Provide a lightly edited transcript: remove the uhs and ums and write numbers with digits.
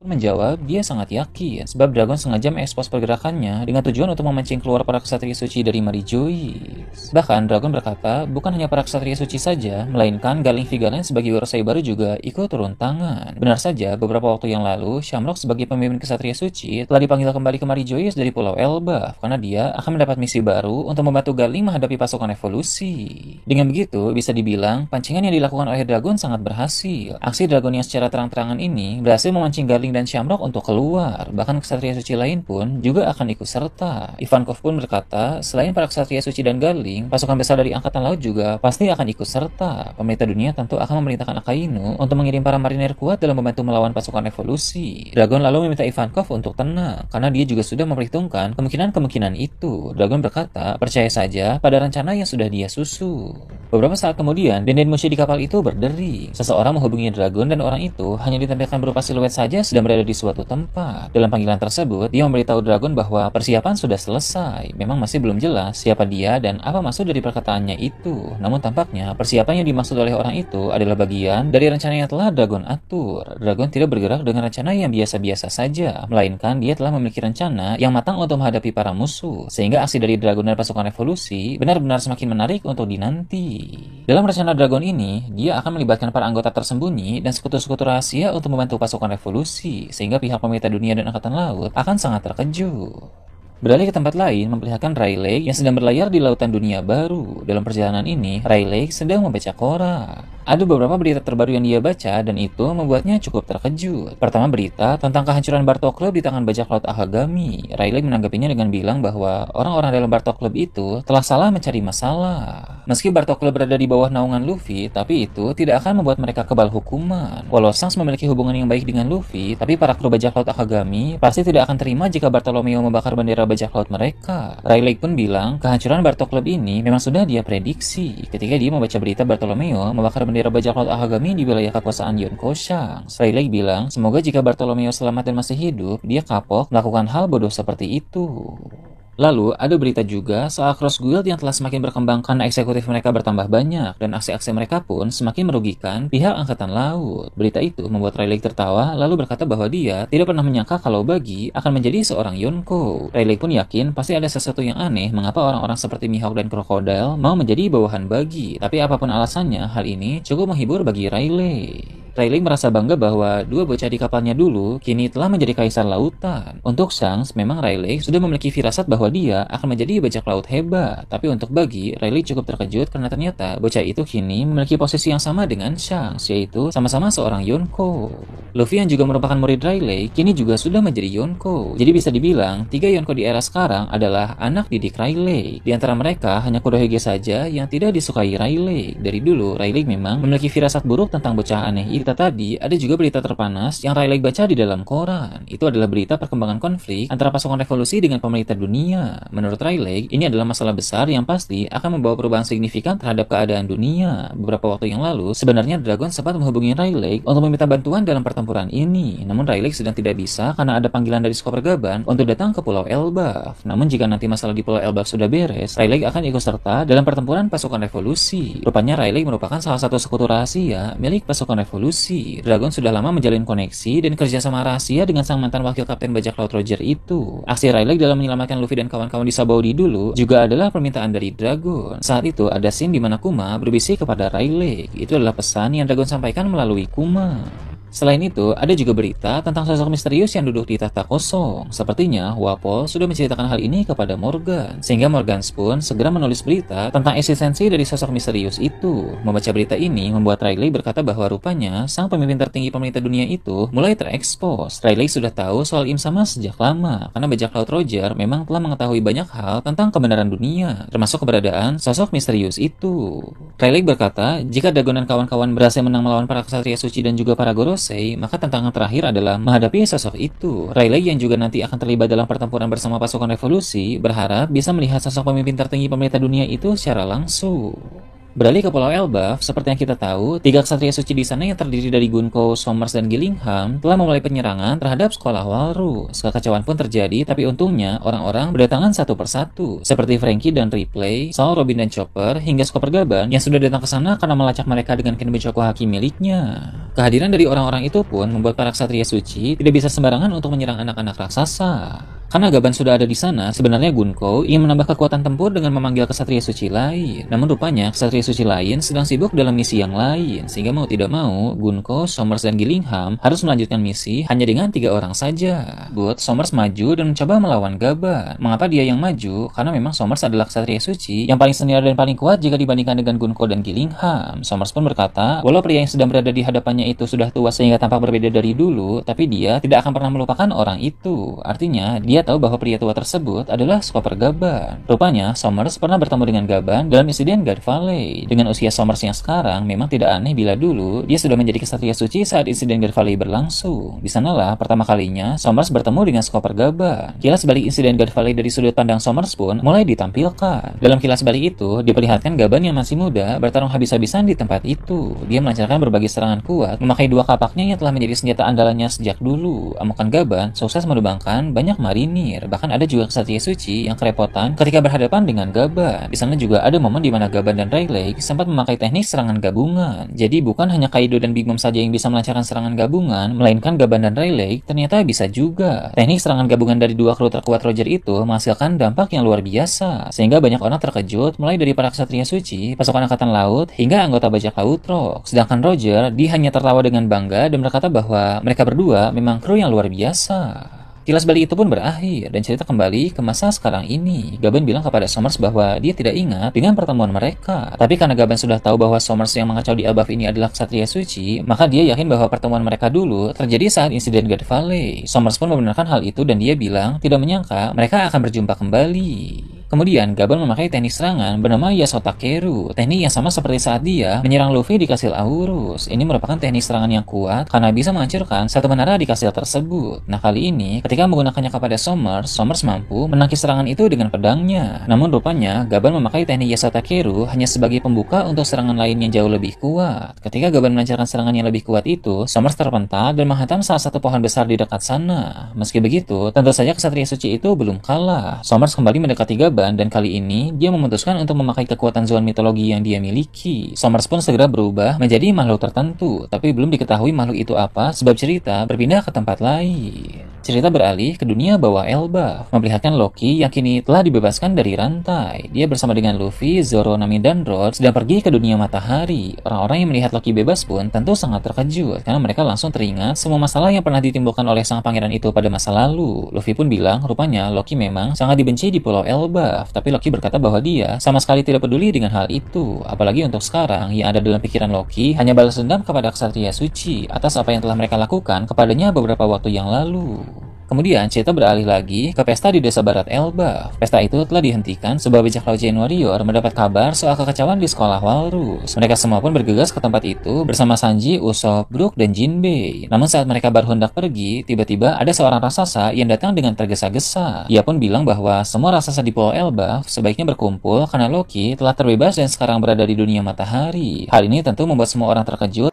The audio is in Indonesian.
menjawab, dia sangat yakin sebab Dragon sengaja mengekspos pergerakannya dengan tujuan untuk memancing keluar para ksatria suci dari Marejoice. Bahkan Dragon berkata, bukan hanya para ksatria suci saja, melainkan Galing Vigalen sebagai Urusei baru juga ikut turun tangan. Benar saja, beberapa waktu yang lalu, Shamrock sebagai pemimpin ksatria suci telah dipanggil kembali ke Marejoice dari Pulau Elbaf karena dia akan mendapat misi baru untuk membantu Galing menghadapi pasukan evolusi. Dengan begitu, bisa dibilang pancingan yang dilakukan oleh Dragon sangat berhasil. Aksi Dragon yang secara terang-terangan ini berhasil memancing Galing dan Shamrock untuk keluar. Bahkan ksatria suci lain pun juga akan ikut serta. Ivankov pun berkata, selain para ksatria suci dan Galing, pasukan besar dari Angkatan Laut juga pasti akan ikut serta. Pemerintah dunia tentu akan memerintahkan Akainu untuk mengirim para marinir kuat dalam membantu melawan pasukan evolusi. Dragon lalu meminta Ivankov untuk tenang, karena dia juga sudah memperhitungkan kemungkinan-kemungkinan itu. Dragon berkata, percaya saja pada rencana yang sudah dia susun. Beberapa saat kemudian, Denden Mushi di kapal itu berderi. Seseorang menghubungi Dragon dan orang itu hanya ditampilkan berupa siluet saja sedang berada di suatu tempat. Dalam panggilan tersebut, dia memberitahu Dragon bahwa persiapan sudah selesai. Memang masih belum jelas siapa dia dan apa maksud dari perkataannya itu. Namun tampaknya persiapan yang dimaksud oleh orang itu adalah bagian dari rencana yang telah Dragon atur. Dragon tidak bergerak dengan rencana yang biasa-biasa saja, melainkan dia telah memiliki rencana yang matang untuk menghadapi para musuh, sehingga aksi dari Dragon dan pasukan evolusi benar-benar semakin menarik untuk dinanti. Dalam rencana Dragon ini, dia akan melibatkan para anggota tersembunyi dan sekutu-sekutu rahasia untuk membantu pasukan revolusi, sehingga pihak pemerintah dunia dan Angkatan Laut akan sangat terkejut. Beralih ke tempat lain, memperlihatkan Rayleigh yang sedang berlayar di lautan dunia baru. Dalam perjalanan ini, Rayleigh sedang membaca koran. Ada beberapa berita terbaru yang dia baca dan itu membuatnya cukup terkejut. Pertama, berita tentang kehancuran Bartok Club di tangan bajak laut Akagami. Rayleigh menanggapinya dengan bilang bahwa orang-orang dalam Bartok Club itu telah salah mencari masalah. Meski Bartok Club berada di bawah naungan Luffy, tapi itu tidak akan membuat mereka kebal hukuman. Walau Shanks memiliki hubungan yang baik dengan Luffy, tapi para kru bajak laut Akagami pasti tidak akan terima jika Bartolomeo membakar bendera bajak laut mereka. Rayleigh pun bilang kehancuran Bartok Club ini memang sudah dia prediksi ketika dia membaca berita Bartolomeo membakar bendera bajak laut Akagami di wilayah kekuasaan Yonko Shanks. Rayleigh bilang semoga jika Bartolomeo selamat dan masih hidup, dia kapok melakukan hal bodoh seperti itu. Lalu, ada berita juga soal Cross Guild yang telah semakin berkembang karena eksekutif mereka bertambah banyak dan aksi-aksi mereka pun semakin merugikan pihak Angkatan Laut. Berita itu membuat Rayleigh tertawa lalu berkata bahwa dia tidak pernah menyangka kalau Buggy akan menjadi seorang Yonko. Rayleigh pun yakin pasti ada sesuatu yang aneh mengapa orang-orang seperti Mihawk dan Crocodile mau menjadi bawahan Buggy. Tapi apapun alasannya, hal ini cukup menghibur bagi Rayleigh. Rayleigh merasa bangga bahwa dua bocah di kapalnya dulu kini telah menjadi kaisar lautan. Untuk Shanks, memang Rayleigh sudah memiliki firasat bahwa dia akan menjadi bajak laut hebat. Tapi untuk Buggy, Rayleigh cukup terkejut karena ternyata bocah itu kini memiliki posisi yang sama dengan Shanks, yaitu sama-sama seorang Yonko. Luffy yang juga merupakan murid Rayleigh kini juga sudah menjadi Yonko. Jadi bisa dibilang, 3 Yonko di era sekarang adalah anak didik Rayleigh. Di antara mereka, hanya Kurohige saja yang tidak disukai Rayleigh. Dari dulu, Rayleigh memang memiliki firasat buruk tentang bocah aneh itu. Tadi ada juga berita terpanas yang Rayleigh baca di dalam koran. Itu adalah berita perkembangan konflik antara pasukan revolusi dengan pemerintah dunia. Menurut Rayleigh, ini adalah masalah besar yang pasti akan membawa perubahan signifikan terhadap keadaan dunia. Beberapa waktu yang lalu, sebenarnya Dragon sempat menghubungi Rayleigh untuk meminta bantuan dalam pertempuran ini. Namun Rayleigh sedang tidak bisa karena ada panggilan dari Skopper Gaban untuk datang ke Pulau Elbaf. Namun jika nanti masalah di Pulau Elbaf sudah beres, Rayleigh akan ikut serta dalam pertempuran pasukan revolusi. Rupanya Rayleigh merupakan salah satu sekutu rahasia milik pasukan revolusi. Dragon sudah lama menjalin koneksi dan kerjasama rahasia dengan sang mantan wakil kapten bajak laut Roger itu. Aksi Rayleigh dalam menyelamatkan Luffy dan kawan-kawan di Sabaody dulu juga adalah permintaan dari Dragon. Saat itu ada scene di mana Kuma berbisik kepada Rayleigh. Itu adalah pesan yang Dragon sampaikan melalui Kuma. Selain itu, ada juga berita tentang sosok misterius yang duduk di tahta kosong. Sepertinya, Wapol sudah menceritakan hal ini kepada Morgan, sehingga Morgan pun segera menulis berita tentang eksistensi dari sosok misterius itu. Membaca berita ini membuat Rayleigh berkata bahwa rupanya sang pemimpin tertinggi pemerintah dunia itu mulai terekspos. Rayleigh sudah tahu soal Im Sama sejak lama, karena bajak laut Roger memang telah mengetahui banyak hal tentang kebenaran dunia, termasuk keberadaan sosok misterius itu. Rayleigh berkata, jika Dagon dan kawan-kawan berhasil menang melawan para ksatria suci dan juga para Gorosei, maka tantangan terakhir adalah menghadapi sosok itu. Rayleigh yang juga nanti akan terlibat dalam pertempuran bersama pasukan revolusi berharap bisa melihat sosok pemimpin tertinggi pemerintah dunia itu secara langsung. Beralih ke Pulau Elbaf, seperti yang kita tahu, tiga ksatria suci di sana yang terdiri dari Gunko, Somers, dan Gillingham telah memulai penyerangan terhadap sekolah Walrus. Kekacauan pun terjadi, tapi untungnya orang-orang berdatangan satu persatu, seperti Frankie dan Ripley, Saul, Robin, dan Chopper, hingga Skopper Gaban yang sudah datang ke sana karena melacak mereka dengan Kenbei Haki miliknya. Kehadiran dari orang-orang itu pun membuat para ksatria suci tidak bisa sembarangan untuk menyerang anak-anak raksasa. Karena Gaban sudah ada di sana, sebenarnya Gunko ingin menambah kekuatan tempur dengan memanggil ksatria suci lain. Namun rupanya ksatria suci lain sedang sibuk dalam misi yang lain, sehingga mau tidak mau, Gunko, Somers, dan Gillingham harus melanjutkan misi hanya dengan 3 orang saja. But, Somers maju dan mencoba melawan Gaban. Mengapa dia yang maju? Karena memang Somers adalah ksatria suci yang paling senior dan paling kuat jika dibandingkan dengan Gunko dan Gillingham. Somers pun berkata, walau pria yang sedang berada di hadapannya itu sudah tua sehingga tampak berbeda dari dulu, tapi dia tidak akan pernah melupakan orang itu. Artinya, dia tahu bahwa pria tua tersebut adalah Skopper Gaban. Rupanya, Somers pernah bertemu dengan Gaban dalam insiden God Valley. Dengan usia Somers yang sekarang, memang tidak aneh bila dulu dia sudah menjadi ksatria suci saat insiden God Valley berlangsung. Di sanalah pertama kalinya Somers bertemu dengan Skopper Gaban. Kilas balik insiden God Valley dari sudut pandang Somers pun mulai ditampilkan. Dalam kilas balik itu, diperlihatkan Gaban yang masih muda bertarung habis-habisan di tempat itu. Dia melancarkan berbagai serangan kuat, memakai 2 kapaknya yang telah menjadi senjata andalannya sejak dulu. Amukan Gaban sukses menumbangkan banyak marinir. Bahkan ada juga ksatria suci yang kerepotan ketika berhadapan dengan Gaban. Di sana juga ada momen di mana Gaban dan Rayleigh sempat memakai teknik serangan gabungan. Jadi bukan hanya Kaido dan Big Mom saja yang bisa melancarkan serangan gabungan, melainkan Gaban dan Rayleigh ternyata bisa juga. Teknik serangan gabungan dari 2 kru terkuat Roger itu menghasilkan dampak yang luar biasa, sehingga banyak orang terkejut, mulai dari para ksatria suci, pasukan angkatan laut, hingga anggota bajak laut Rock. Sedangkan Roger, dia hanya tertawa dengan bangga dan berkata bahwa mereka berdua memang kru yang luar biasa. Kilas balik itu pun berakhir, dan cerita kembali ke masa sekarang ini. Gaban bilang kepada Somers bahwa dia tidak ingat dengan pertemuan mereka. Tapi karena Gaban sudah tahu bahwa Somers yang mengacau di Elbaf ini adalah ksatria suci, maka dia yakin bahwa pertemuan mereka dulu terjadi saat insiden God Valley. Somers pun membenarkan hal itu dan dia bilang tidak menyangka mereka akan berjumpa kembali. Kemudian, Gaban memakai teknik serangan bernama Yasotakeru, teknik yang sama seperti saat dia menyerang Luffy di kastil Aurus. Ini merupakan teknik serangan yang kuat karena bisa menghancurkan satu menara di kastil tersebut. Nah, kali ini, ketika menggunakannya kepada Somers, Somers mampu menangkis serangan itu dengan pedangnya. Namun rupanya, Gaban memakai teknik Yasotakeru hanya sebagai pembuka untuk serangan lain yang jauh lebih kuat. Ketika Gaban melancarkan serangan yang lebih kuat itu, Somers terpental dan menghantam salah satu pohon besar di dekat sana. Meski begitu, tentu saja ksatria suci itu belum kalah. Somers kembali mendekati Gaban dan kali ini dia memutuskan untuk memakai kekuatan Zoan mitologi yang dia miliki. Somers pun segera berubah menjadi makhluk tertentu, tapi belum diketahui makhluk itu apa sebab cerita berpindah ke tempat lain. Cerita beralih ke dunia bawah Elbaf, memperlihatkan Loki yang kini telah dibebaskan dari rantai. Dia bersama dengan Luffy, Zoro, Nami, dan Rhodes sedang pergi ke dunia matahari. Orang-orang yang melihat Loki bebas pun tentu sangat terkejut karena mereka langsung teringat semua masalah yang pernah ditimbulkan oleh sang pangeran itu pada masa lalu. Luffy pun bilang rupanya Loki memang sangat dibenci di Pulau Elbaf, tapi Loki berkata bahwa dia sama sekali tidak peduli dengan hal itu. Apalagi untuk sekarang, yang ada dalam pikiran Loki hanya balas dendam kepada ksatria suci atas apa yang telah mereka lakukan kepadanya beberapa waktu yang lalu. Kemudian cerita beralih lagi ke pesta di desa barat Elbaf. Pesta itu telah dihentikan sebab bajak laut Giant Warrior mendapat kabar soal kekacauan di sekolah Walrus. Mereka semua pun bergegas ke tempat itu bersama Sanji, Usopp, Brook, dan Jinbei. Namun saat mereka baru hendak pergi, tiba-tiba ada seorang raksasa yang datang dengan tergesa-gesa. Ia pun bilang bahwa semua raksasa di Pulau Elbaf sebaiknya berkumpul karena Loki telah terbebas dan sekarang berada di dunia matahari. Hal ini tentu membuat semua orang terkejut